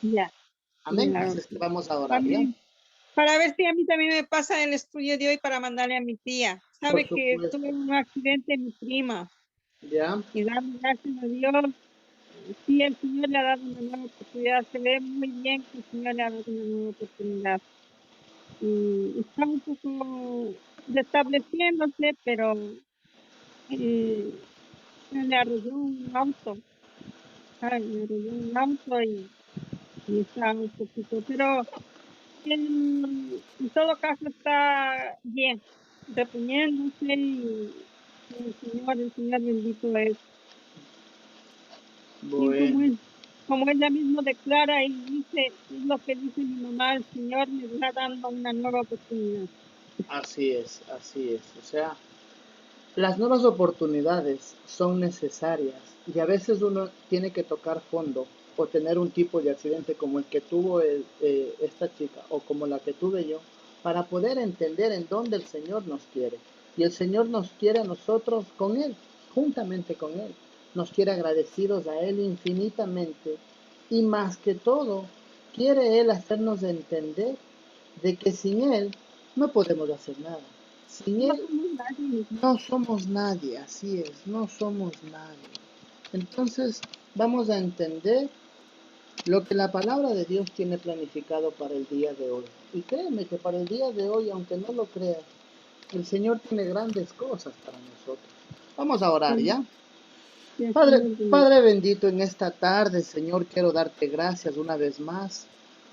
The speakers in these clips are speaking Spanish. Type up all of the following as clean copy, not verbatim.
Ya, Amén. ya, Así es que vamos a orar, ¿ya? amén. Para ver si a mí también me pasa el estudio de hoy para mandarle a mi tía. Por Sabe que tuvo supuesto. un accidente mi prima ¿Ya? y damos gracias a Dios. Sí, el Señor le ha dado una nueva oportunidad. Se ve muy bien que el Señor le ha dado una nueva oportunidad. Y está un poco restableciéndose, pero eh, se le arrolló un auto, ¿sabes? Le arrolló un auto y está un poquito, pero en todo caso está bien, reponiéndose y el Señor bendito es. Y Bueno. como ella mismo declara y dice, es lo que dice mi mamá, el Señor me está dando una nueva oportunidad. Así es, así es. O sea, las nuevas oportunidades son necesarias y a veces uno tiene que tocar fondo o tener un tipo de accidente como el que tuvo esta chica o como la que tuve yo para poder entender en dónde el Señor nos quiere. Y el Señor nos quiere a nosotros con Él, juntamente con Él. Nos quiere agradecidos a Él infinitamente y más que todo quiere Él hacernos entender de que sin Él no podemos hacer nada. Sin No Él somos nadie. no somos nadie, así es, no somos nadie. Entonces vamos a entender lo que la palabra de Dios tiene planificado para el día de hoy. Y créeme que para el día de hoy, aunque no lo creas, el Señor tiene grandes cosas para nosotros. Vamos a orar, ¿ya? Amén. Y el Padre, Señor bendiga. Padre bendito, en esta tarde, Señor, quiero darte gracias una vez más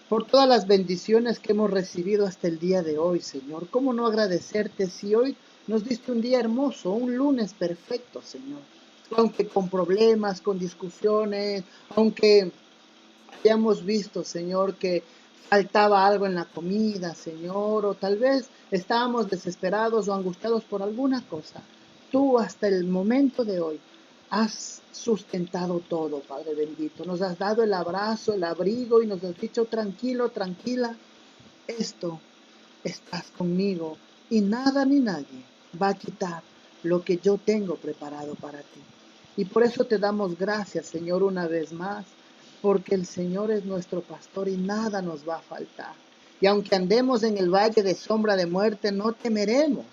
por todas las bendiciones que hemos recibido hasta el día de hoy, Señor. ¿Cómo no agradecerte si hoy nos diste un día hermoso, un lunes perfecto, Señor? Aunque con problemas, con discusiones, aunque hayamos visto, Señor, que faltaba algo en la comida, Señor, o tal vez estábamos desesperados o angustiados por alguna cosa. Tú hasta el momento de hoy has sustentado todo, Padre bendito. Nos has dado el abrazo, el abrigo y nos has dicho tranquilo, tranquila, esto estás conmigo y nada ni nadie va a quitar lo que yo tengo preparado para ti. Y por eso te damos gracias, Señor, una vez más, porque el Señor es nuestro pastor y nada nos va a faltar. Y aunque andemos en el valle de sombra de muerte, no temeremos,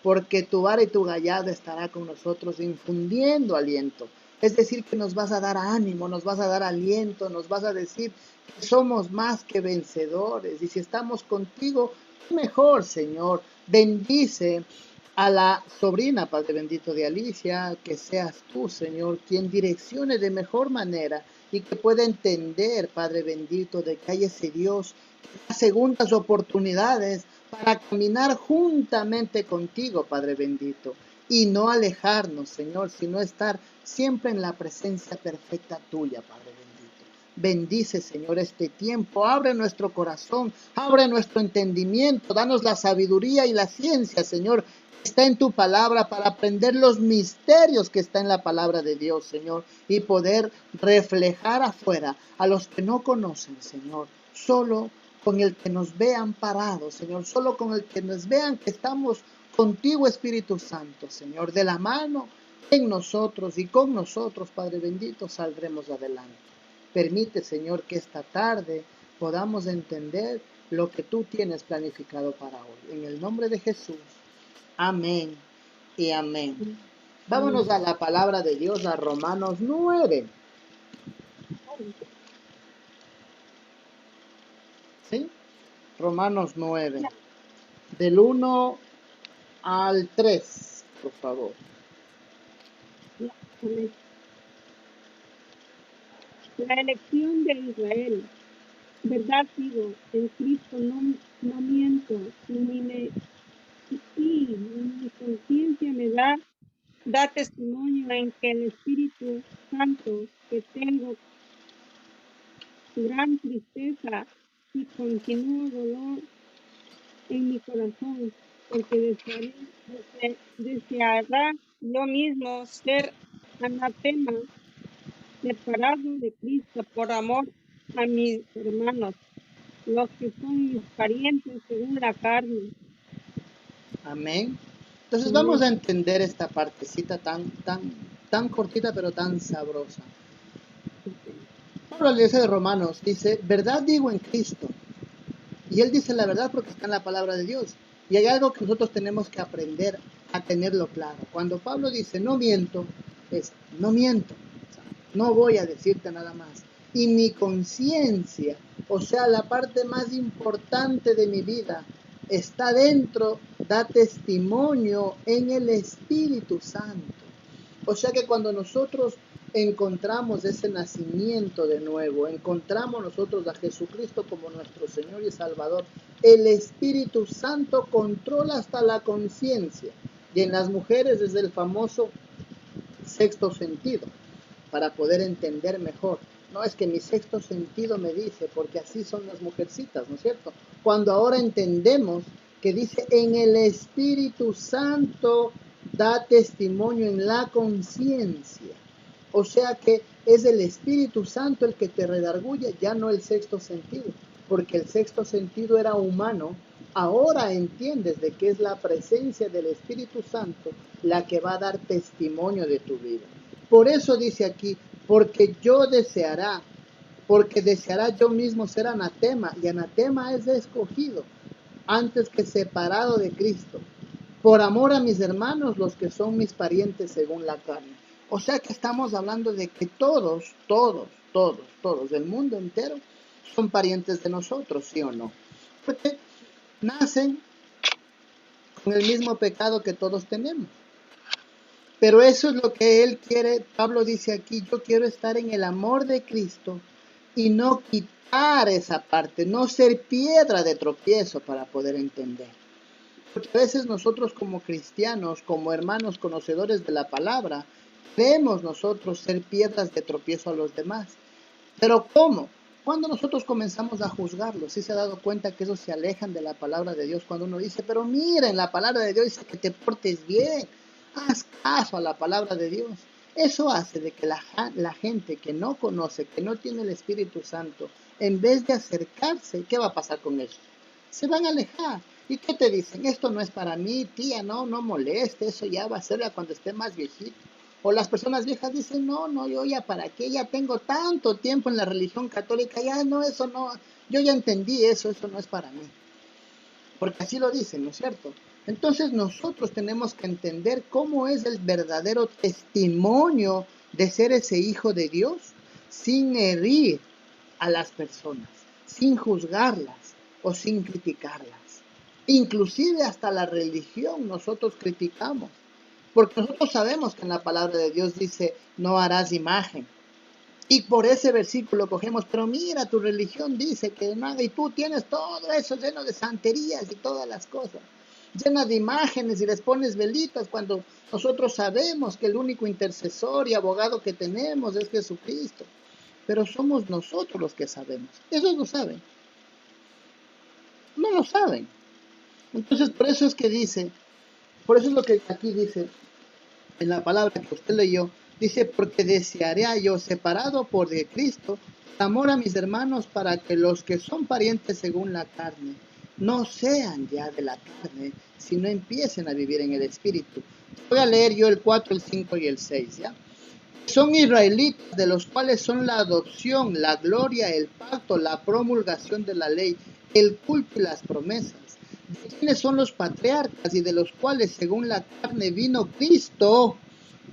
porque tu vara y tu gallada estará con nosotros infundiendo aliento. Es decir, que nos vas a dar ánimo, nos vas a dar aliento, nos vas a decir que somos más que vencedores. Y si estamos contigo, mejor, Señor. Bendice a la sobrina, Padre bendito, de Alicia, que seas tú, Señor, quien direccione de mejor manera y que pueda entender, Padre bendito, de que hay ese Dios que da segundas oportunidades para caminar juntamente contigo, Padre bendito, y no alejarnos, Señor, sino estar siempre en la presencia perfecta tuya, Padre bendito. Bendice, Señor, este tiempo, abre nuestro corazón, abre nuestro entendimiento, danos la sabiduría y la ciencia, Señor, que está en tu palabra para aprender los misterios que está en la palabra de Dios, Señor, y poder reflejar afuera a los que no conocen, Señor, solo con el que nos vean parados, Señor, solo con el que nos vean que estamos contigo, Espíritu Santo, Señor, de la mano en nosotros y con nosotros, Padre bendito, saldremos adelante. Permite, Señor, que esta tarde podamos entender lo que tú tienes planificado para hoy. En el nombre de Jesús. Amén y amén. Vámonos Amén. a la palabra de Dios, a Romanos 9. ¿Sí? Romanos 9. Ya, Del 1 al 3, por favor. ya, amén. La elección de Israel. Verdad digo, en Cristo no miento, mi conciencia da testimonio en que el Espíritu Santo que tengo gran tristeza y continuo dolor en mi corazón, porque deseará yo mismo ser anatema, separado de Cristo por amor a mis hermanos, los que son mis parientes según la carne. Amén. Entonces vamos Amén. a entender esta partecita tan cortita pero tan sabrosa. Pablo, la iglesia de Romanos, dice, verdad digo en Cristo. Y él dice la verdad porque está en la palabra de Dios. Y hay algo que nosotros tenemos que aprender a tenerlo claro. Cuando Pablo dice no miento, es no miento. O sea, no voy a decirte nada más. Y mi conciencia, o sea, la parte más importante de mi vida, está dentro, da testimonio en el Espíritu Santo. O sea que cuando nosotros encontramos ese nacimiento de nuevo, encontramos nosotros a Jesucristo como nuestro Señor y Salvador, el Espíritu Santo controla hasta la conciencia. Y en las mujeres es el famoso sexto sentido, para poder entender mejor. No es que mi sexto sentido me dice, porque así son las mujercitas, ¿no es cierto? Cuando ahora entendemos que dice en el Espíritu Santo da testimonio en la conciencia. O sea que es el Espíritu Santo el que te redarguye, ya no el sexto sentido, porque el sexto sentido era humano. Ahora entiendes de que es la presencia del Espíritu Santo la que va a dar testimonio de tu vida. Por eso dice aquí, porque deseará yo mismo ser anatema, y anatema es escogido, antes que separado de Cristo, por amor a mis hermanos, los que son mis parientes según la carne. O sea que estamos hablando de que todos, el mundo entero, son parientes de nosotros, ¿sí o no? Porque nacen con el mismo pecado que todos tenemos. Pero eso es lo que él quiere. Pablo dice aquí, yo quiero estar en el amor de Cristo y no quitar esa parte, no ser piedra de tropiezo para poder entender. Porque a veces nosotros como cristianos, como hermanos conocedores de la palabra, creemos nosotros ser piedras de tropiezo a los demás. Pero ¿cómo? Cuando nosotros comenzamos a juzgarlos, ¿sí se ha dado cuenta que esos se alejan de la palabra de Dios? Cuando uno dice, pero mira, en la palabra de Dios dice que te portes bien, haz caso a la palabra de Dios. Eso hace de que la gente que no conoce, que no tiene el Espíritu Santo, en vez de acercarse, ¿qué va a pasar con ellos? Se van a alejar. ¿Y qué te dicen? Esto no es para mí, tía, no moleste, eso ya va a ser cuando esté más viejito. O las personas viejas dicen, no, yo ya para qué, ya tengo tanto tiempo en la religión católica, ya no, eso no, yo ya entendí eso no es para mí. Porque así lo dicen, ¿no es cierto? Entonces nosotros tenemos que entender cómo es el verdadero testimonio de ser ese hijo de Dios sin herir a las personas, sin juzgarlas o sin criticarlas. Inclusive hasta la religión nosotros criticamos. Porque nosotros sabemos que en la palabra de Dios dice, no harás imagen. Y por ese versículo cogemos, pero mira, tu religión dice que nada, y tú tienes todo eso lleno de santerías y todas las cosas, llena de imágenes y les pones velitas cuando nosotros sabemos que el único intercesor y abogado que tenemos es Jesucristo. Pero somos nosotros los que sabemos. Ellos lo saben. No lo saben. Entonces, por eso es que dice, por eso es lo que aquí dice, en la palabra que usted leyó, dice, porque desearé yo, separado por de Cristo, amor a mis hermanos, para que los que son parientes según la carne, no sean ya de la carne, sino empiecen a vivir en el Espíritu. Voy a leer yo el 4, el 5 y el 6, ¿ya? Son israelitas, de los cuales son la adopción, la gloria, el pacto, la promulgación de la ley, el culto y las promesas. ¿De quiénes son los patriarcas y de los cuales según la carne vino Cristo,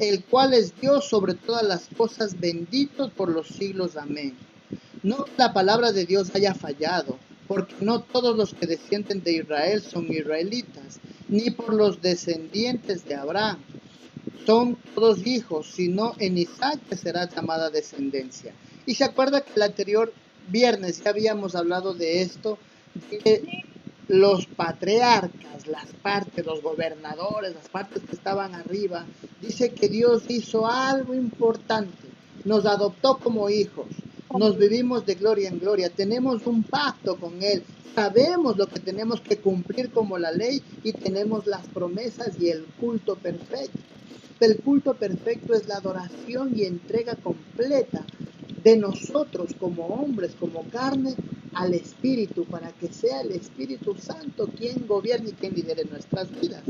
el cual es Dios sobre todas las cosas, bendito por los siglos? Amén. No que la palabra de Dios haya fallado, porque no todos los que descienden de Israel son israelitas, ni por los descendientes de Abraham son todos hijos, sino en Isaac que será llamada descendencia. Y se acuerda que el anterior viernes ya habíamos hablado de esto, de que los patriarcas, las partes, los gobernadores, las partes que estaban arriba, dice que Dios hizo algo importante, nos adoptó como hijos, nos vivimos de gloria en gloria, tenemos un pacto con Él, sabemos lo que tenemos que cumplir como la ley y tenemos las promesas y el culto perfecto. El culto perfecto es la adoración y entrega completa de nosotros como hombres, como carne, al Espíritu, para que sea el Espíritu Santo quien gobierne y quien lidere nuestras vidas.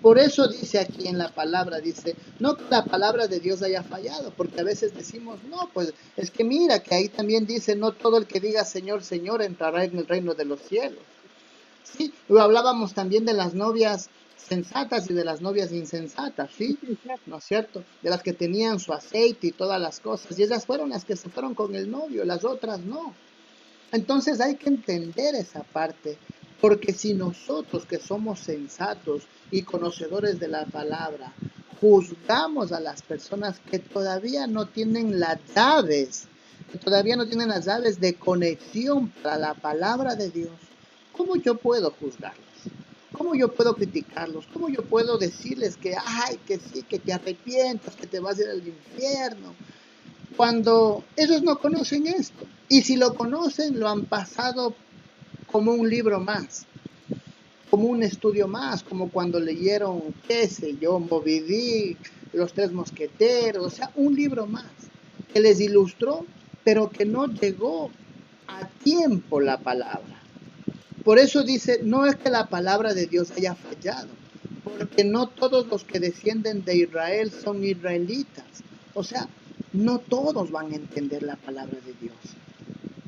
Por eso dice aquí en la palabra, dice, no que la palabra de Dios haya fallado, porque a veces decimos, no, pues es que mira, que ahí también dice, no todo el que diga Señor, Señor entrará en el reino de los cielos. Sí, lo hablábamos también de las novias sensatas y de las novias insensatas, ¿sí? ¿No es cierto? De las que tenían su aceite y todas las cosas, y esas fueron las que se fueron con el novio, las otras no. Entonces hay que entender esa parte, porque si nosotros que somos sensatos y conocedores de la palabra, juzgamos a las personas que todavía no tienen las llaves, que todavía no tienen las llaves de conexión para la palabra de Dios, ¿cómo yo puedo juzgarlos? ¿Cómo yo puedo criticarlos? ¿Cómo yo puedo decirles que, ay, que sí, que te arrepientas, que te vas a ir al infierno? Cuando ellos no conocen esto. Y si lo conocen, lo han pasado como un libro más, como un estudio más, como cuando leyeron, qué sé yo, Moby Dick, Los Tres Mosqueteros, o sea, un libro más, que les ilustró, pero que no llegó a tiempo la palabra. Por eso dice, no es que la palabra de Dios haya fallado, porque no todos los que descienden de Israel son israelitas. O sea, no todos van a entender la palabra de Dios.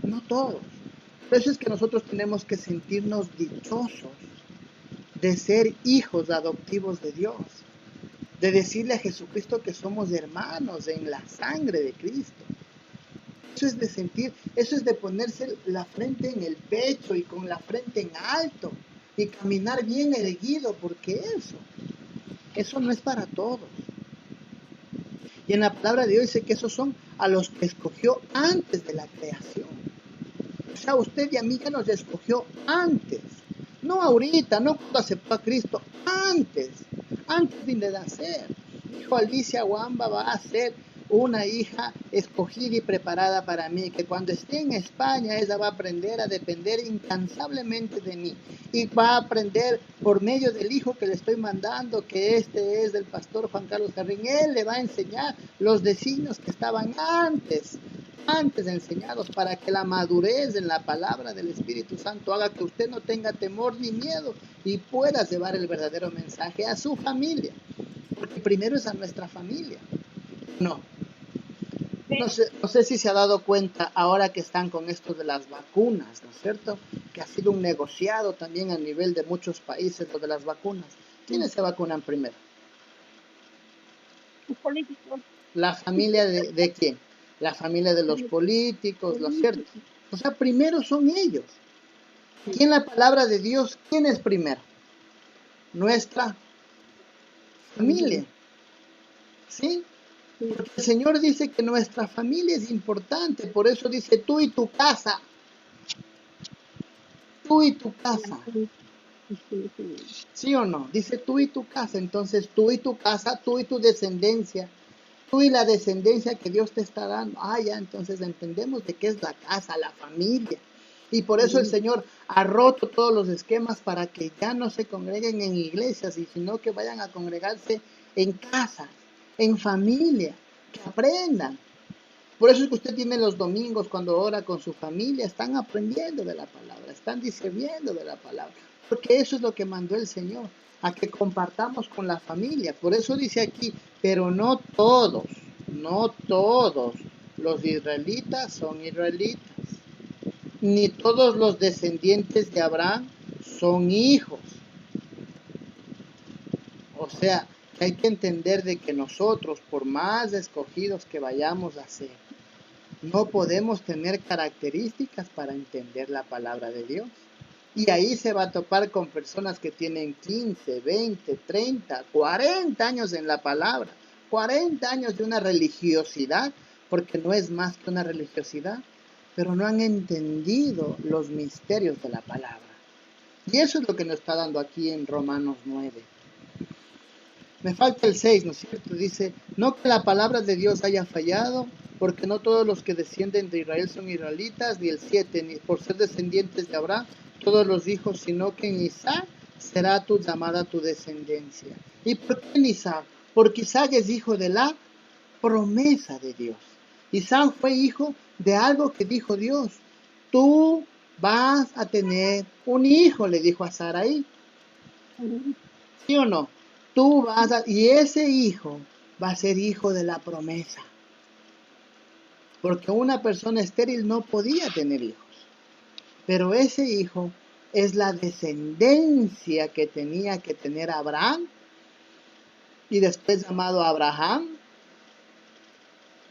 No todos. Por eso es que nosotros tenemos que sentirnos dichosos de ser hijos adoptivos de Dios, de decirle a Jesucristo que somos hermanos en la sangre de Cristo. Eso es de sentir, eso es de ponerse la frente en el pecho y con la frente en alto y caminar bien erguido, porque eso no es para todos. Y en la palabra de Dios dice que esos son a los que escogió antes de la creación. O sea, usted y a mí ya nos escogió antes. No ahorita, no cuando aceptó a Cristo, antes de nacer. Dijo Alicia Wamba va a ser una hija escogida y preparada para mí, que cuando esté en España ella va a aprender a depender incansablemente de mí y va a aprender por medio del hijo que le estoy mandando, que este es del pastor Juan Carlos Carrín. Él le va a enseñar los designios que estaban antes enseñados, para que la madurez en la palabra del Espíritu Santo haga que usted no tenga temor ni miedo y pueda llevar el verdadero mensaje a su familia, porque primero es a nuestra familia. No sé si se ha dado cuenta ahora que están con esto de las vacunas, ¿no es cierto? Que ha sido un negociado también a nivel de muchos países lo de las vacunas. ¿Quiénes se vacunan primero? Los políticos. ¿La familia de quién? La familia de los políticos, ¿no es cierto? O sea, primero son ellos. Aquí en la palabra de Dios, ¿quién es primero? Nuestra familia. ¿Sí? Porque el Señor dice que nuestra familia es importante, por eso dice tú y tu casa. Tú y tu casa. ¿Sí o no? Dice tú y tu casa, entonces tú y tu casa, tú y tu descendencia. Tú y la descendencia que Dios te está dando. Ya entonces entendemos de qué es la casa, la familia. Y por eso el Señor ha roto todos los esquemas para que ya no se congreguen en iglesias, sino que vayan a congregarse en casas, en familia, que aprendan. Por eso es que usted tiene los domingos cuando ora con su familia, están aprendiendo de la palabra, están discerniendo de la palabra, porque eso es lo que mandó el Señor, a que compartamos con la familia. Por eso dice aquí, pero no todos los israelitas son israelitas, ni todos los descendientes de Abraham son hijos. O sea, hay que entender de que nosotros, por más escogidos que vayamos a ser, no podemos tener características para entender la palabra de Dios. Y ahí se va a topar con personas que tienen 15, 20, 30, 40 años en la palabra, 40 años de una religiosidad, porque no es más que una religiosidad, pero no han entendido los misterios de la palabra. Y eso es lo que nos está dando aquí en Romanos 9. Me falta el 6, ¿no es cierto? Dice, no que la palabra de Dios haya fallado, porque no todos los que descienden de Israel son israelitas, ni el 7, ni por ser descendientes de Abraham, todos los hijos, sino que en Isaac será tu llamada tu descendencia. ¿Y por qué en Isaac? Porque Isaac es hijo de la promesa de Dios. Isaac fue hijo de algo que dijo Dios. Tú vas a tener un hijo, le dijo a Sarai. ¿Sí o no? y ese hijo va a ser hijo de la promesa. Porque una persona estéril no podía tener hijos. Pero ese hijo es la descendencia que tenía que tener Abraham y después llamado Abraham,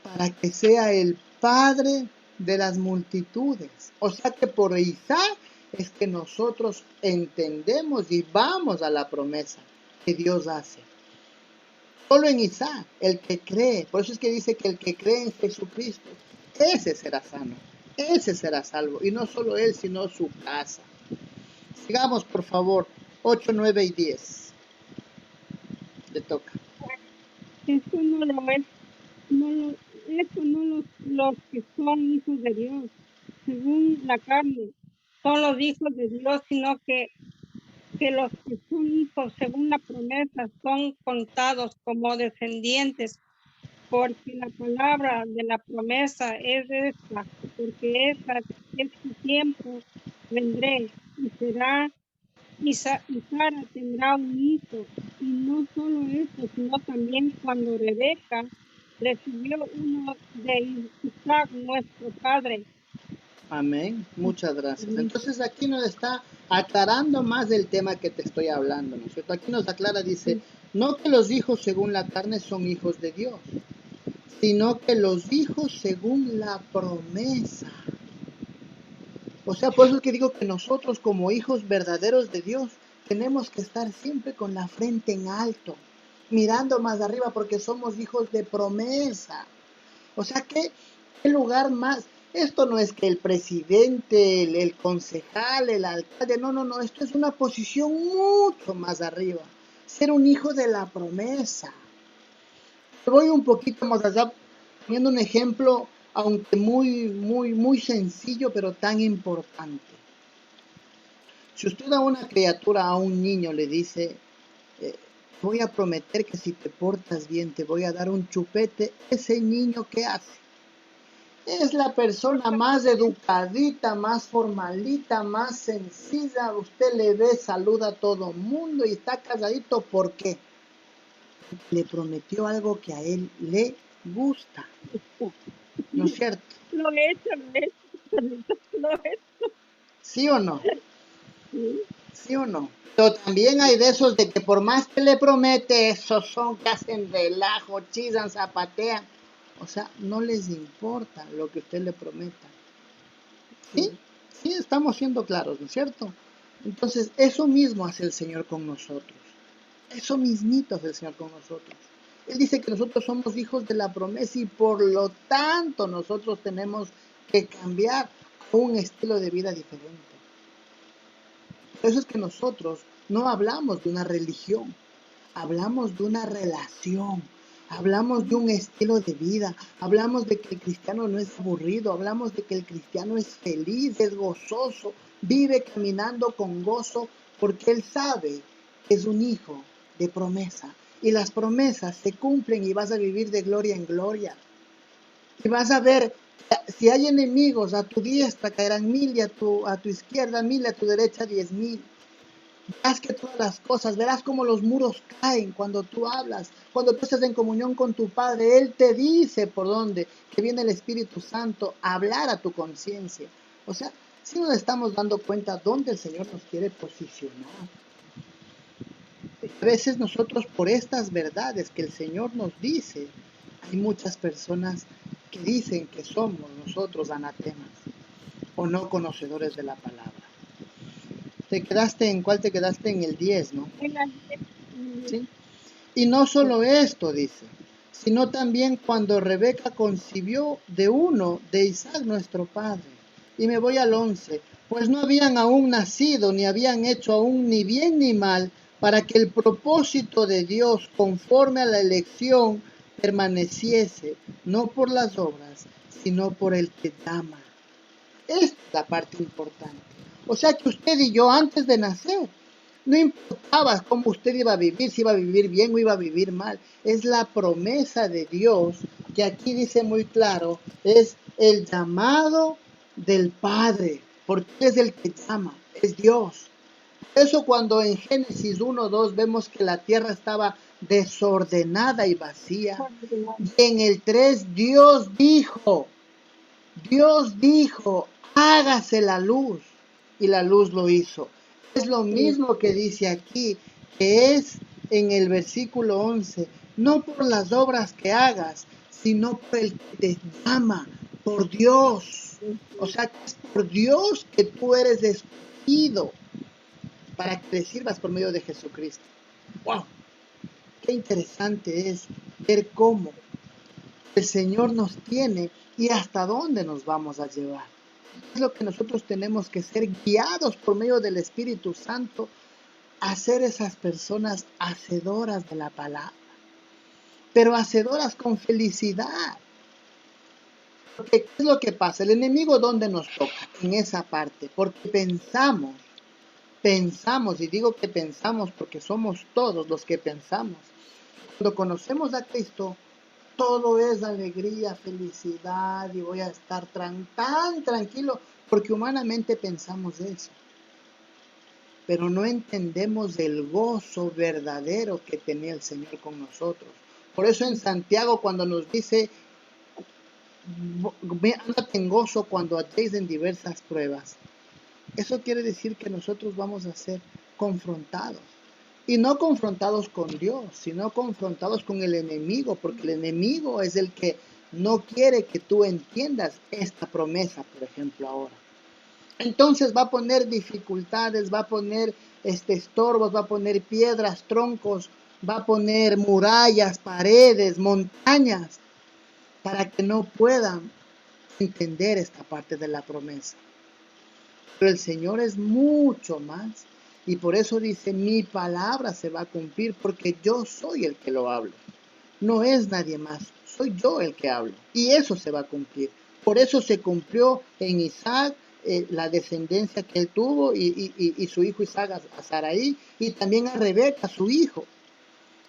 para que sea el padre de las multitudes. O sea que por Isaac es que nosotros entendemos y vamos a la promesa que Dios hace. Solo en Isaac, el que cree, por eso es que dice que el que cree en Jesucristo, ese será sano, ese será salvo. Y no solo él, sino su casa. Sigamos, por favor, 8, 9 y 10. Le toca. Eso no lo es, eso no los que son hijos de Dios, según la carne, son los hijos de Dios, sino que los que son hijos según la promesa son contados como descendientes, porque la palabra de la promesa es esta, porque este tiempo vendré y será, y Sara tendrá un hijo, y no solo eso, sino también cuando Rebeca recibió uno de Isaac, nuestro padre. Amén. Muchas gracias. Entonces aquí nos está aclarando más del tema que te estoy hablando, ¿no es cierto? Aquí nos aclara, dice, no que los hijos según la carne son hijos de Dios, sino que los hijos según la promesa. O sea, por eso es que digo que nosotros como hijos verdaderos de Dios tenemos que estar siempre con la frente en alto, mirando más arriba porque somos hijos de promesa. O sea, ¿qué lugar más? Esto no es que el presidente, el concejal, el alcalde, no, esto es una posición mucho más arriba. Ser un hijo de la promesa. Voy un poquito más allá, poniendo un ejemplo, aunque muy sencillo, pero tan importante. Si usted a una criatura, a un niño le dice, voy a prometer que si te portas bien te voy a dar un chupete, ese niño, ¿qué hace? Es la persona más educadita, más formalita, más sencilla. Usted le ve, saluda a todo mundo y está calladito. ¿Por qué? Porque le prometió algo que a él le gusta. ¿No es cierto? Lo he hecho. ¿Sí o no? Sí. ¿Sí o no? Pero también hay de esos de que por más que le promete, esos son que hacen relajo, chillan, zapatean. O sea, no les importa lo que usted le prometa. ¿Sí? Sí, estamos siendo claros, ¿no es cierto? Entonces, eso mismo hace el Señor con nosotros. Eso mismito hace el Señor con nosotros. Él dice que nosotros somos hijos de la promesa y por lo tanto nosotros tenemos que cambiar a un estilo de vida diferente. Por eso es que nosotros no hablamos de una religión, hablamos de una relación, hablamos de un estilo de vida, hablamos de que el cristiano no es aburrido, hablamos de que el cristiano es feliz, es gozoso, vive caminando con gozo porque él sabe que es un hijo de promesa. Y las promesas se cumplen y vas a vivir de gloria en gloria. Y vas a ver, si hay enemigos, a tu diestra caerán 1000 y a tu izquierda 1000 y a tu derecha 10,000. Verás que todas las cosas, verás cómo los muros caen cuando tú hablas, cuando tú estás en comunión con tu Padre. Él te dice por dónde, que viene el Espíritu Santo a hablar a tu conciencia. O sea, si nos estamos dando cuenta dónde el Señor nos quiere posicionar. A veces nosotros por estas verdades que el Señor nos dice, hay muchas personas que dicen que somos nosotros anatemas o no conocedores de la palabra. ¿Cuál te quedaste? En el 10, ¿no? ¿Sí? Y no solo esto, dice, sino también cuando Rebeca concibió de uno de Isaac nuestro padre. Y me voy al 11, pues no habían aún nacido, ni habían hecho aún ni bien ni mal, para que el propósito de Dios, conforme a la elección, permaneciese, no por las obras, sino por el que llama. Esta es la parte importante. O sea que usted y yo, antes de nacer, no importaba cómo usted iba a vivir, si iba a vivir bien o iba a vivir mal. Es la promesa de Dios, que aquí dice muy claro, es el llamado del Padre, porque es el que llama, es Dios. Eso cuando en Génesis 1:2 vemos que la tierra estaba desordenada y vacía. Y en el 3 Dios dijo, hágase la luz. Y la luz lo hizo. Es lo mismo que dice aquí, que es en el versículo 11. No por las obras que hagas, sino por el que te llama, por Dios. O sea, que es por Dios que tú eres escogido para que le sirvas por medio de Jesucristo. ¡Wow! Qué interesante es ver cómo el Señor nos tiene y hasta dónde nos vamos a llevar. Es lo que nosotros tenemos que ser guiados por medio del Espíritu Santo a ser esas personas hacedoras de la palabra, pero hacedoras con felicidad. Porque ¿qué es lo que pasa? El enemigo, ¿dónde nos toca? En esa parte, porque pensamos, y digo que pensamos porque somos todos los que pensamos. Cuando conocemos a Cristo, todo es alegría, felicidad y voy a estar tan tranquilo porque humanamente pensamos eso. Pero no entendemos el gozo verdadero que tenía el Señor con nosotros. Por eso en Santiago cuando nos dice, ándate en gozo cuando andéis en diversas pruebas. Eso quiere decir que nosotros vamos a ser confrontados. Y no confrontados con Dios, sino confrontados con el enemigo, porque el enemigo es el que no quiere que tú entiendas esta promesa, por ejemplo, ahora. Entonces va a poner dificultades, va a poner estorbos, va a poner piedras, troncos, va a poner murallas, paredes, montañas, para que no puedan entender esta parte de la promesa. Pero el Señor es mucho más. Y por eso dice, mi palabra se va a cumplir porque yo soy el que lo hablo. No es nadie más, soy yo el que hablo. Y eso se va a cumplir. Por eso se cumplió en Isaac la descendencia que él tuvo y su hijo Isaac a Saraí y también a Rebeca, su hijo.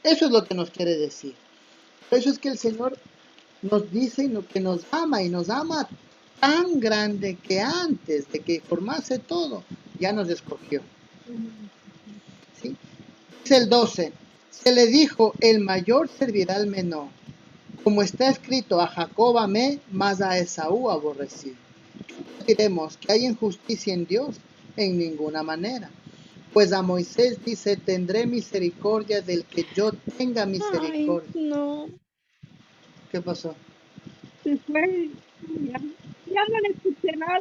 Eso es lo que nos quiere decir. Por eso es que el Señor nos dice que nos ama y nos ama tan grande que antes de que formase todo, ya nos escogió. ¿Sí? Dice el 12, se le dijo, el mayor servirá al menor. Como está escrito, a Jacob amé, mas a Esaú aborrecí. ¿Qué diremos? ¿Que hay injusticia en Dios? En ninguna manera. Pues a Moisés dice, tendré misericordia del que yo tenga misericordia. Ay, no. ¿Qué pasó? Se fue. Ya, ya no le escuché nada.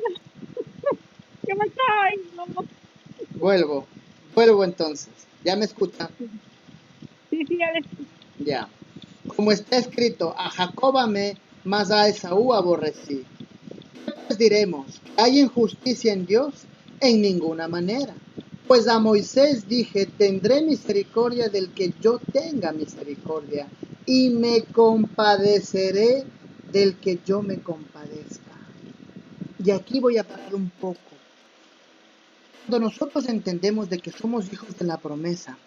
¿Qué me ay, no. Vuelvo entonces. ¿Ya me escuchan? Sí, sí, ya le escuché. Ya. Como está escrito, a Jacob amé, mas a Esaú aborrecí. ¿Qué pues diremos? ¿Hay injusticia en Dios? En ninguna manera. Pues a Moisés dije, tendré misericordia del que yo tenga misericordia, y me compadeceré del que yo me compadezca. Y aquí voy a parar un poco. Cuando nosotros entendemos de que somos hijos de la promesa,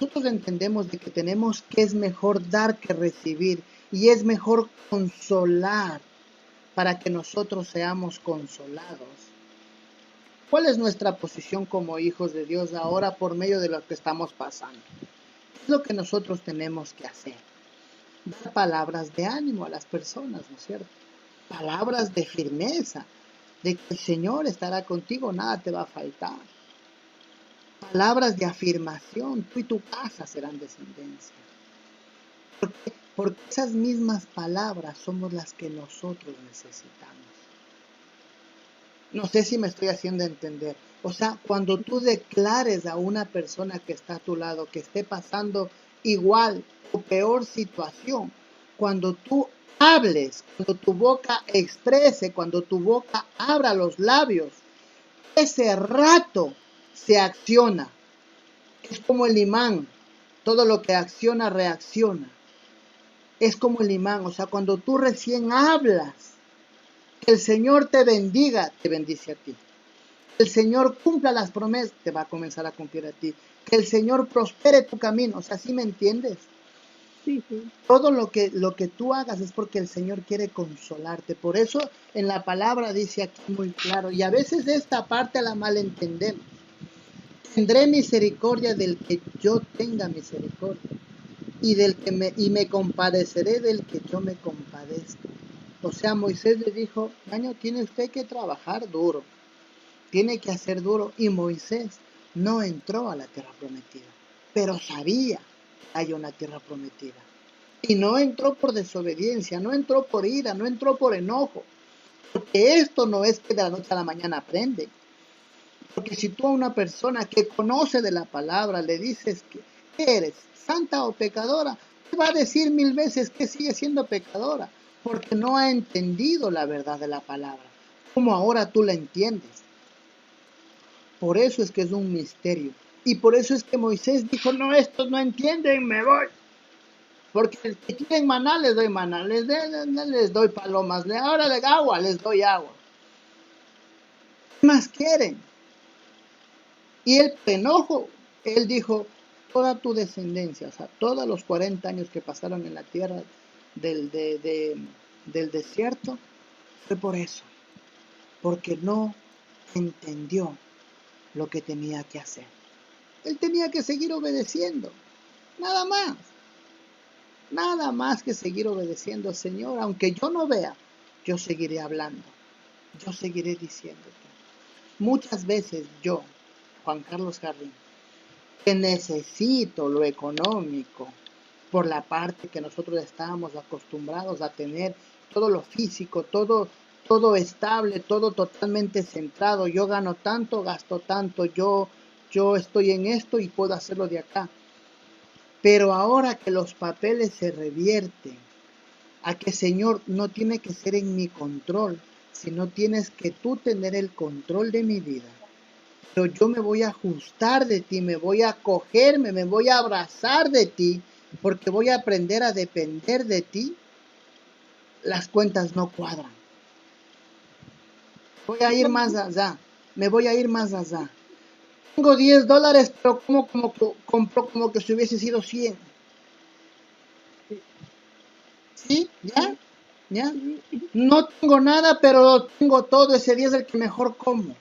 nosotros entendemos de que tenemos que es mejor dar que recibir y es mejor consolar para que nosotros seamos consolados. ¿Cuál es nuestra posición como hijos de Dios ahora por medio de lo que estamos pasando? ¿Qué es lo que nosotros tenemos que hacer? Dar palabras de ánimo a las personas, ¿no es cierto? Palabras de firmeza, de que el Señor estará contigo, nada te va a faltar. Palabras de afirmación, tú y tu casa serán descendencia. Porque esas mismas palabras somos las que nosotros necesitamos. No sé si me estoy haciendo entender. O sea, cuando tú declares a una persona que está a tu lado, que esté pasando igual o peor situación, cuando tú hables, cuando tu boca exprese, cuando tu boca abra los labios, ese rato se acciona. Es como el imán. Todo lo que acciona, reacciona. Es como el imán. O sea, cuando tú recién hablas, que el Señor te bendiga, te bendice a ti. Que el Señor cumpla las promesas, te va a comenzar a cumplir a ti. Que el Señor prospere tu camino. O sea, ¿sí me entiendes? Sí, sí. Todo lo que tú hagas es porque el Señor quiere consolarte. Por eso en la palabra dice aquí muy claro, y a veces esta parte la malentendemos. tendré misericordia del que yo tenga misericordia, y me compadeceré del que yo me compadezca. O sea, Moisés le dijo, Año, tiene usted que trabajar duro, tiene que hacer duro. Y Moisés no entró a la tierra prometida, pero sabía que hay una tierra prometida. Y no entró por desobediencia, no entró por ira, no entró por enojo. Porque esto no es que de la noche a la mañana aprende. Porque si tú a una persona que conoce de la palabra le dices que eres santa o pecadora, te va a decir 1000 veces que sigue siendo pecadora, porque no ha entendido la verdad de la palabra, como ahora tú la entiendes. Por eso es que es un misterio. Y por eso es que Moisés dijo, no, estos no entienden, me voy. Porque el que quieren maná, les doy maná, les doy palomas, ahora les agua, les doy agua. ¿Qué más quieren? Y el enojo, él dijo, toda tu descendencia, o sea, todos los 40 años que pasaron en la tierra del desierto, fue por eso, porque no entendió lo que tenía que hacer. Él tenía que seguir obedeciendo, nada más que seguir obedeciendo, Señor, aunque yo no vea, yo seguiré hablando, yo seguiré diciéndote. Muchas veces yo, Juan Carlos Jardín, que necesito lo económico por la parte que nosotros estábamos acostumbrados a tener, todo lo físico, todo estable, todo totalmente centrado. Yo gano tanto, gasto tanto, yo estoy en esto y puedo hacerlo de acá. Pero ahora que los papeles se revierten, a que Señor no tiene que ser en mi control, sino tienes que tú tener el control de mi vida. Pero yo me voy a ajustar de ti, me voy a acogerme, me voy a abrazar de ti, porque voy a aprender a depender de ti. Las cuentas no cuadran. Voy a ir más allá, me voy a ir más allá. Tengo $10, pero compró como que si hubiese sido 100. ¿Sí? ¿Ya? ¿Ya? No tengo nada, pero tengo todo. Ese día es el que mejor como.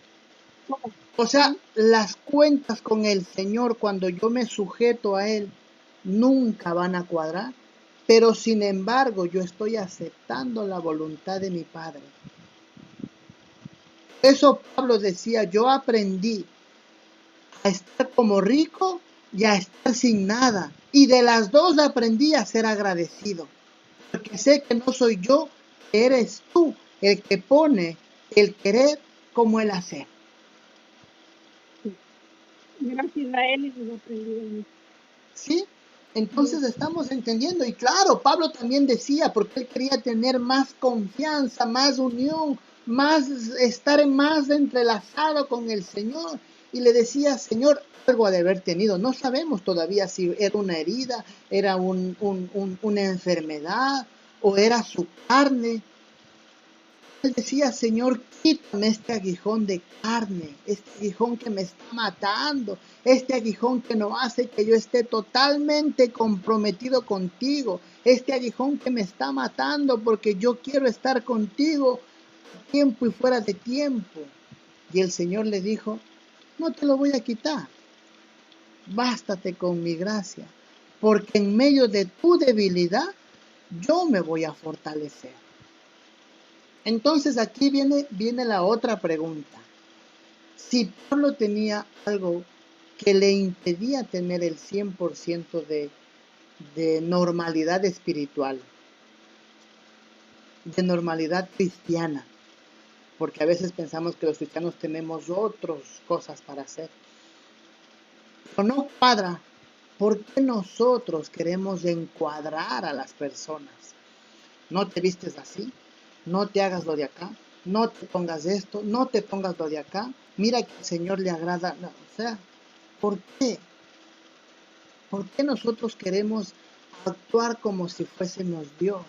O sea, las cuentas con el Señor, cuando yo me sujeto a Él, nunca van a cuadrar. Pero sin embargo, yo estoy aceptando la voluntad de mi Padre. Eso Pablo decía, yo aprendí a estar como rico y a estar sin nada. Y de las dos aprendí a ser agradecido. Porque sé que no soy yo, que eres tú el que pone el querer como el hacer. Gracias a él hemos aprendido. ¿Sí? Entonces estamos entendiendo. Y claro, Pablo también decía, porque él quería tener más confianza, más unión, más estar más entrelazado con el Señor. Y le decía, Señor, algo ha de haber tenido. No sabemos todavía si era una herida, era una enfermedad o era su carne. Él decía, Señor, quítame este aguijón de carne, este aguijón que me está matando, este aguijón que no hace que yo esté totalmente comprometido contigo, este aguijón que me está matando porque yo quiero estar contigo a tiempo y fuera de tiempo. Y el Señor le dijo, no te lo voy a quitar, bástate con mi gracia, porque en medio de tu debilidad yo me voy a fortalecer. Entonces aquí viene la otra pregunta. Si Pablo tenía algo que le impedía tener el 100% de normalidad espiritual, de normalidad cristiana, porque a veces pensamos que los cristianos tenemos otras cosas para hacer, pero no cuadra. ¿Por qué nosotros queremos encuadrar a las personas? No te vistes así, no te hagas lo de acá, no te pongas esto, no te pongas lo de acá, mira que al Señor le agrada. No, o sea, ¿por qué? ¿Por qué nosotros queremos actuar como si fuésemos Dios?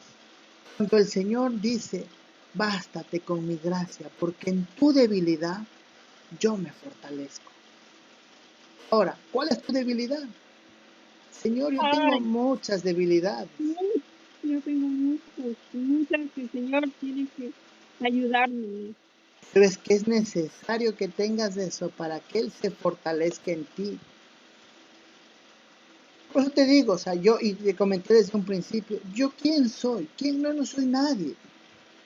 Cuando el Señor dice, bástate con mi gracia, porque en tu debilidad yo me fortalezco. Ahora, ¿cuál es tu debilidad? Señor, yo tengo muchas debilidades. Yo tengo muchas que el Señor tiene que ayudarme. Pero es que es necesario que tengas eso para que Él se fortalezca en ti. Por eso te digo, o sea, yo, y te comenté desde un principio, ¿yo quién soy? ¿Quién? No, no soy nadie.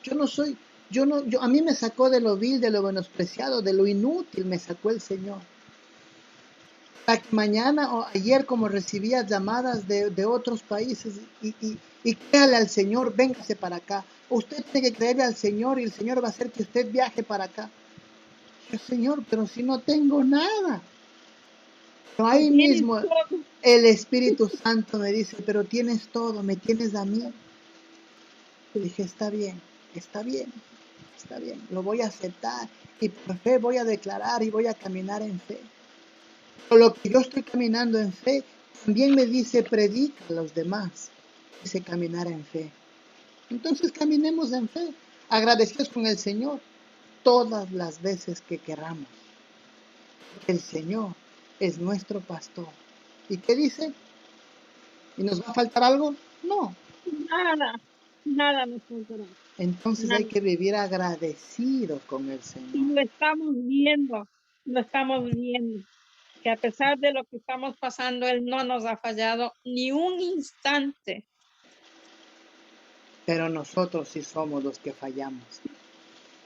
Yo no soy, yo no, yo, a mí me sacó de lo vil, de lo menospreciado, de lo inútil, me sacó el Señor. Para que mañana o ayer, como recibía llamadas de otros países, y créale al Señor, véngase para acá. Usted tiene que creerle al Señor y el Señor va a hacer que usted viaje para acá. Yo, Señor, pero si no tengo nada. Pero Lo ahí tienes mismo todo. el Espíritu Santo me dice, pero tienes todo, me tienes a mí. Sí. Dije, está bien, está bien, está bien, lo voy a aceptar y por fe voy a declarar y voy a caminar en fe. Por lo que yo estoy caminando en fe, también me dice, predica a los demás. Dice caminar en fe. Entonces caminemos en fe, agradecidos con el Señor todas las veces que queramos. El Señor es nuestro pastor. ¿Y qué dice? ¿Y nos va a faltar algo? No. Nada, nada nos faltará. Entonces hay Nada. que vivir agradecido con el Y Señor. lo estamos viendo, que a pesar de lo que estamos pasando, Él no nos ha fallado ni un instante. Pero nosotros sí somos los que fallamos,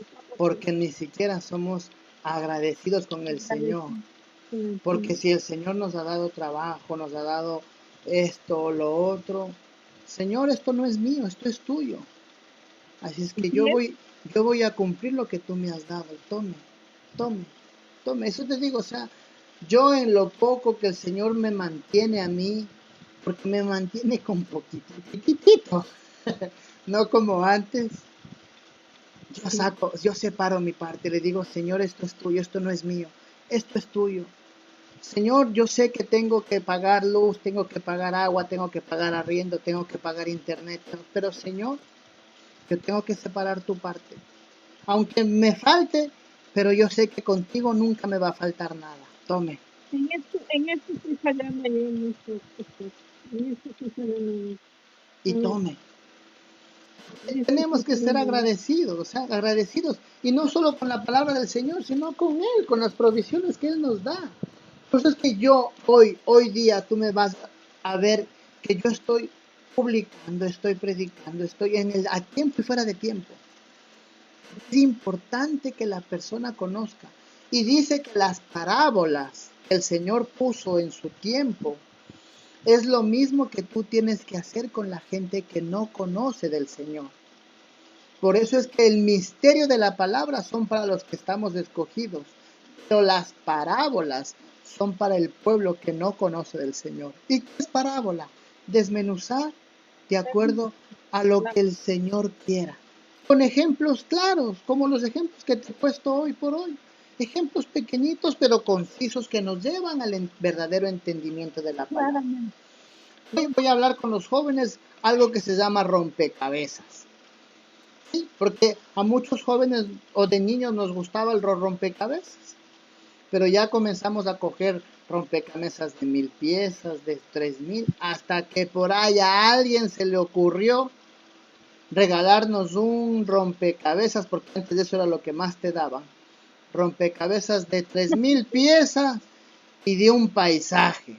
Estamos porque ni siquiera somos agradecidos con el Señor. agradecidos con el Porque Señor. si el Señor nos ha dado trabajo, nos ha dado esto o lo otro, Señor, esto no es mío, esto es tuyo. Así es que Así es. yo voy a cumplir lo que tú me has dado. Tome, tome, tome. Eso te digo, o sea, yo en lo poco que el Señor me mantiene a mí, porque me mantiene con poquitito, no como antes. Yo separo mi parte, le digo, Señor, esto es tuyo, esto no es mío, esto es tuyo. Señor, yo sé que tengo que pagar luz, tengo que pagar agua, tengo que pagar arriendo, tengo que pagar internet, pero Señor, yo tengo que separar tu parte. Aunque me falte, pero yo sé que contigo nunca me va a faltar nada. Tome En esto estoy fallando yo mucho. En esto estoy fallando y mucho. tome. En esto Tenemos estoy que ser fallando mucho. agradecidos, o sea, agradecidos. Y no solo con la palabra del Señor, sino con Él, con las provisiones que Él nos da. Por eso es que yo hoy día, tú me vas a ver que yo estoy publicando, estoy predicando, estoy a tiempo y fuera de tiempo. Es importante que la persona conozca. Y dice que las parábolas que el Señor puso en su tiempo es lo mismo que tú tienes que hacer con la gente que no conoce del Señor. Por eso es que el misterio de la palabra son para los que estamos escogidos, pero las parábolas son para el pueblo que no conoce del Señor. ¿Y qué es parábola? Desmenuzar de acuerdo a lo que el Señor quiera. Con ejemplos claros, como los ejemplos que te he puesto hoy por hoy. Ejemplos pequeñitos pero concisos que nos llevan al verdadero entendimiento de la palabra. Claramente. Hoy voy a hablar con los jóvenes algo que se llama rompecabezas. ¿Sí? Porque a muchos jóvenes o de niños nos gustaba el rompecabezas, pero ya comenzamos a coger rompecabezas de 1000 piezas, de 3000, hasta que por ahí a alguien se le ocurrió regalarnos un rompecabezas, porque antes de eso era lo que más te daban, rompecabezas de 3000 piezas y de un paisaje,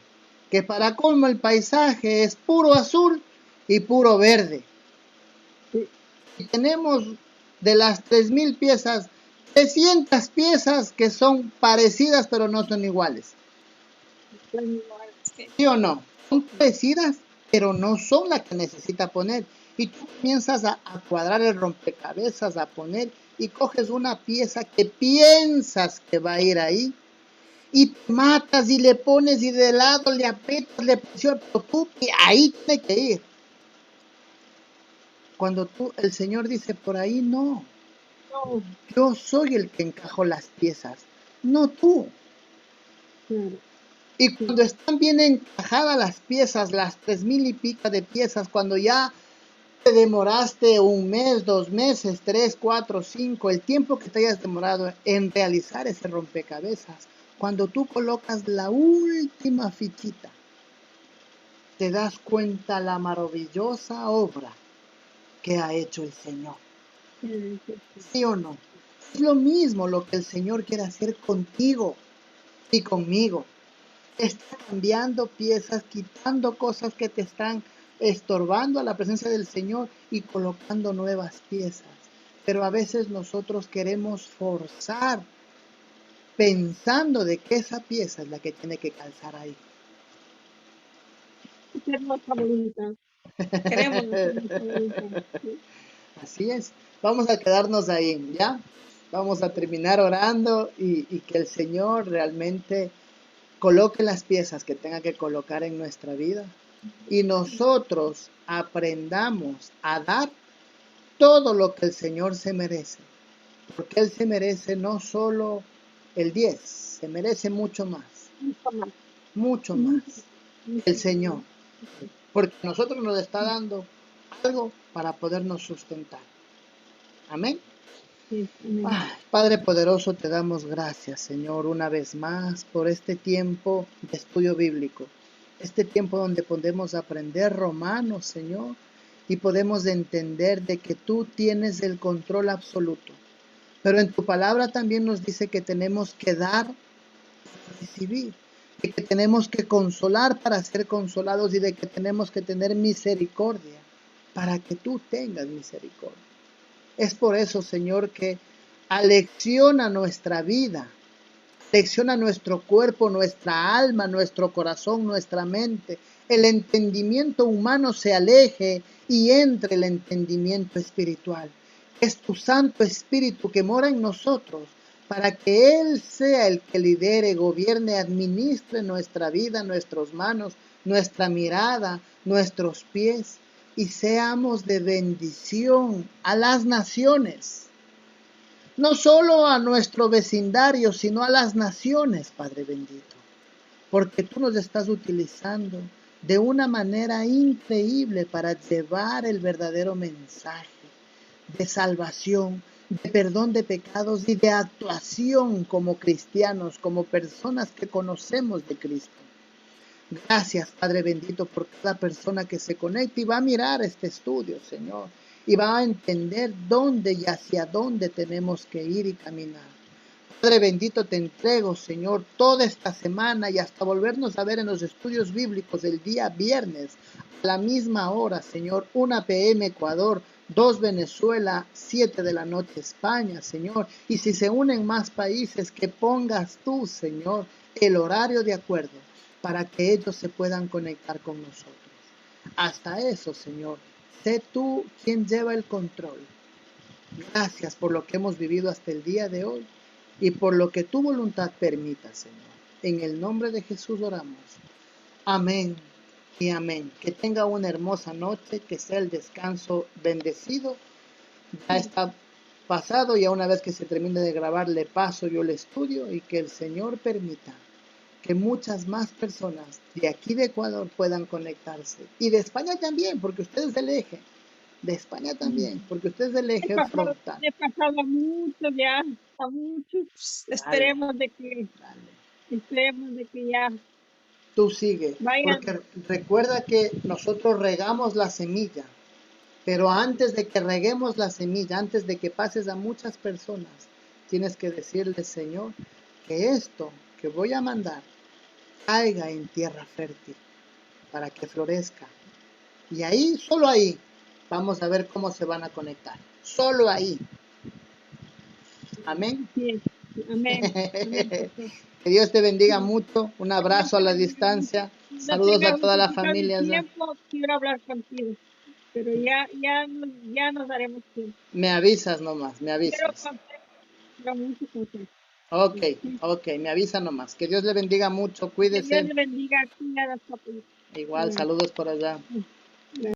que para colmo el paisaje es puro azul y puro verde. Sí. Y tenemos de las 3000 piezas, 300 piezas que son parecidas pero no son iguales. Sí. ¿Sí o no? Son parecidas pero no son las que necesita poner. Y tú comienzas a cuadrar el rompecabezas, a poner y coges una pieza que piensas que va a ir ahí y te matas y le pones y de lado le aprietas, le presionas, pero tú que ahí tiene que ir. Cuando el Señor dice por ahí no, No, yo soy el que encajó las piezas, no tú. claro. Y Sí. cuando están bien encajadas las piezas, las 3000 y pico de piezas, cuando ya te demoraste un mes, 2 meses, 3, 4, 5, el tiempo que te hayas demorado en realizar ese rompecabezas, cuando tú colocas la última fichita, te das cuenta la maravillosa obra que ha hecho el Señor. Sí, sí, sí. ¿Sí o no? Es lo mismo lo que el Señor quiere hacer contigo y conmigo. Está cambiando piezas, quitando cosas que te están estorbando a la presencia del Señor y colocando nuevas piezas. Pero a veces nosotros queremos forzar pensando de que esa pieza es la que tiene que calzar ahí. Hacer nuestra voluntad. Queremos hacer nuestra voluntad. ¿Sí? Así es. Vamos a quedarnos ahí, ¿ya? Vamos a terminar orando y que el Señor realmente coloque las piezas que tenga que colocar en nuestra vida y nosotros aprendamos a dar todo lo que el Señor se merece, porque Él se merece no solo el 10, se merece mucho más, Mucho más. mucho Mucho, más, mucho el más. Señor, porque nosotros nos está dando algo para podernos sustentar. Amén. Sí, amén. Padre poderoso, te damos gracias, Señor, una vez más por este tiempo de estudio bíblico, este tiempo donde podemos aprender Romanos, Señor, y podemos entender de que tú tienes el control absoluto. Pero en tu palabra también nos dice que tenemos que dar para recibir, de que tenemos que consolar para ser consolados y de que tenemos que tener misericordia para que tú tengas misericordia. Es por eso, Señor, que alecciona nuestra vida, alecciona nuestro cuerpo, nuestra alma, nuestro corazón, nuestra mente. El entendimiento humano se aleje y entre el entendimiento espiritual. Es tu Santo Espíritu que mora en nosotros para que Él sea el que lidere, gobierne, administre nuestra vida, nuestras manos, nuestra mirada, nuestros pies y seamos de bendición a las naciones. No solo a nuestro vecindario, sino a las naciones, Padre bendito. Porque tú nos estás utilizando de una manera increíble para llevar el verdadero mensaje de salvación, de perdón de pecados y de actuación como cristianos, como personas que conocemos de Cristo. Gracias, Padre bendito, por cada persona que se conecta y va a mirar este estudio, Señor, y va a entender dónde y hacia dónde tenemos que ir y caminar. Padre bendito, te entrego, Señor, toda esta semana y hasta volvernos a ver en los estudios bíblicos el día viernes, a la misma hora, Señor, 1 p.m. Ecuador, 2 Venezuela, 7 de la noche España, Señor. Y si se unen más países, que pongas tú, Señor, el horario de acuerdo para que ellos se puedan conectar con nosotros. Hasta eso, Señor, sé tú quien lleva el control. Gracias por lo que hemos vivido hasta el día de hoy y por lo que tu voluntad permita, Señor. En el nombre de Jesús oramos. Amén y amén. Que tenga una hermosa noche, que sea el descanso bendecido. Ya está pasado, ya una vez que se termine de grabar le paso yo el estudio y que el Señor permita que muchas más personas de aquí de Ecuador puedan conectarse. Y de España también, porque usted es del eje. De España también, porque usted es del eje frontal. He pasado a muchos ya, a muchos. Dale, Esperemos de que ya tú sigue, vayan. porque recuerda que nosotros regamos la semilla, pero antes de que reguemos la semilla, antes de que pases a muchas personas, tienes que decirle, Señor, que esto que voy a mandar caiga en tierra fértil para que florezca. Y ahí, solo ahí, vamos a ver cómo se van a conectar. Solo ahí. Amén. Sí, amén. Amén, pastor. Que Dios te bendiga mucho. Un Que Dios abrazo a te la bendiga mucho. distancia. No Saludos a tenga un toda la poquito de familia. tiempo, quiero hablar contigo. Pero ya nos daremos tiempo. Me avisas nomás, me Quiero avisas. contar mucho cosas. Ok, me avisa nomás. Que Dios le bendiga mucho, Que Dios cuídese. le bendiga aquí a las papas. Igual, saludos por allá.